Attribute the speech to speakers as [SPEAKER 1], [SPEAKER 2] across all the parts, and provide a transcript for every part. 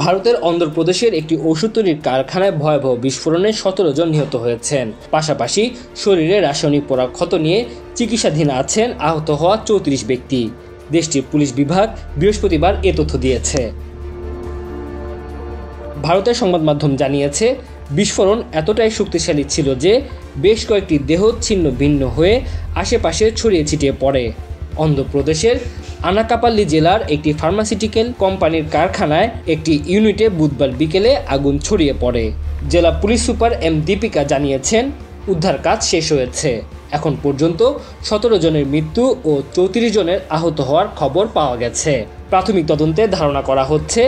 [SPEAKER 1] ভারতের অন্ধ্রপ্রদেশের একটি ওষুধ তৈরির কারখানায় ভয়াবহ বিস্ফোরণে ১৭ জন নিহত হয়েছেন। পাশাপাশি শরীরে রাসায়নিক পোড়া ক্ষত নিয়ে চিকিৎসাধীন আছেন আহত হওয়া ৩৪ ব্যক্তি। দেশটির পুলিশ বিভাগ বৃহস্পতিবার এ তথ্য দিয়েছে। ভারতের সংবাদ মাধ্যম জানিয়েছে, বিস্ফোরণ এতটাই শক্তিশালী ছিল যে বেশ কয়েকটি দেহ ছিন্ন ভিন্ন হয়ে আশেপাশে ছড়িয়ে ছিটিয়ে পড়ে। অন্ধ্রপ্রদেশের আনাকাপাল্লি জেলার একটি ফার্মাসিউটিক্যাল কোম্পানির কারখানায় একটি ইউনিটে বুধবার বিকেলে আগুন ছড়িয়ে পড়ে। জেলা পুলিশ সুপার এম দীপিকা জানিয়েছেন, উদ্ধার কাজ শেষ হয়েছে। এখন পর্যন্ত ১৭ জনের মৃত্যু ও ৩৪ জনের আহত হওয়ার খবর পাওয়া গেছে। প্রাথমিক তদন্তে ধারণা করা হচ্ছে,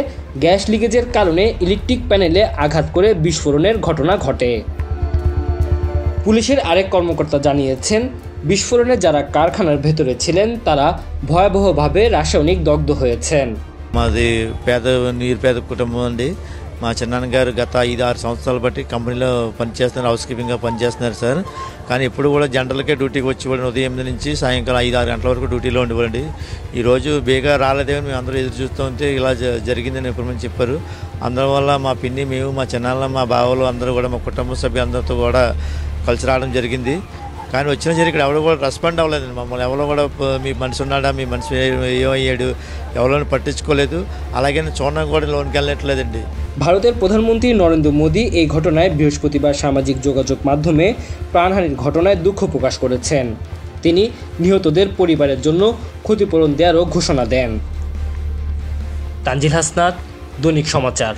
[SPEAKER 1] গ্যাস লিকেজের কারণে ইলেকট্রিক প্যানেলে আঘাত করে বিস্ফোরণের ঘটনা ঘটে। পুলিশের আরেক কর্মকর্তা জানিয়েছেন, বিস্ফোরণে যারা কারখানার ভেতরে ছিলেন তারা ভয়াবহভাবে রাসায়নিক দগ্ধ হয়েছেন।
[SPEAKER 2] మాది నిరుపేద కుటుంబం అండి. మా చిన్నాన్నగారు గత 5-6 సంవత్సరాలు బట్టి కంపెనీలో పనిచేస్తున్నారు, హౌస్ కీపింగ్గా పనిచేస్తున్నారు సార్. కానీ ఇప్పుడు కూడా జనరల్కే డ్యూటీకి వచ్చేవాడు. ఉదయం 8 నుంచి సాయంకాలం 5-6 గంటల వరకు డ్యూటీలో ఉండేవాడి. ఈరోజు బేగా రాలేదేమని మేము అందరూ ఎదురు చూస్తూ ఉంటే ఇలా జరిగిందని ఎప్పుడు మంది చెప్పారు. అందరి వల్ల మా పిన్ని, మేము, మా చిన్నాన్న, మా బావలు అందరూ కూడా మా కుటుంబ సభ్యులందరితో కూడా కలిసి రావడం జరిగింది. కానీ వచ్చిన సరే ఇక్కడ ఎవరు కూడా రెస్పాండ్ అవ్వలేదండి. మమ్మల్ని ఎవరో కూడా మీ మనిషి ఉన్నాడా, మీ మనిషి ఏమయ్యాడు, ఎవరైనా పట్టించుకోలేదు. అలాగే చూడడం కూడా లోనికి వెళ్ళట్లేదండి।
[SPEAKER 1] ভারতের প্রধানমন্ত্রী নরেন্দ্র মোদী এই ঘটনায় বৃহস্পতিবার সামাজিক যোগাযোগ মাধ্যমে প্রাণহানির ঘটনায় দুঃখ প্রকাশ করেছেন। তিনি নিহতদের পরিবারের জন্য ক্ষতিপূরণ দেওয়ারও ঘোষণা দেন। তানজিল হাসনাত, দৈনিক সমাচার।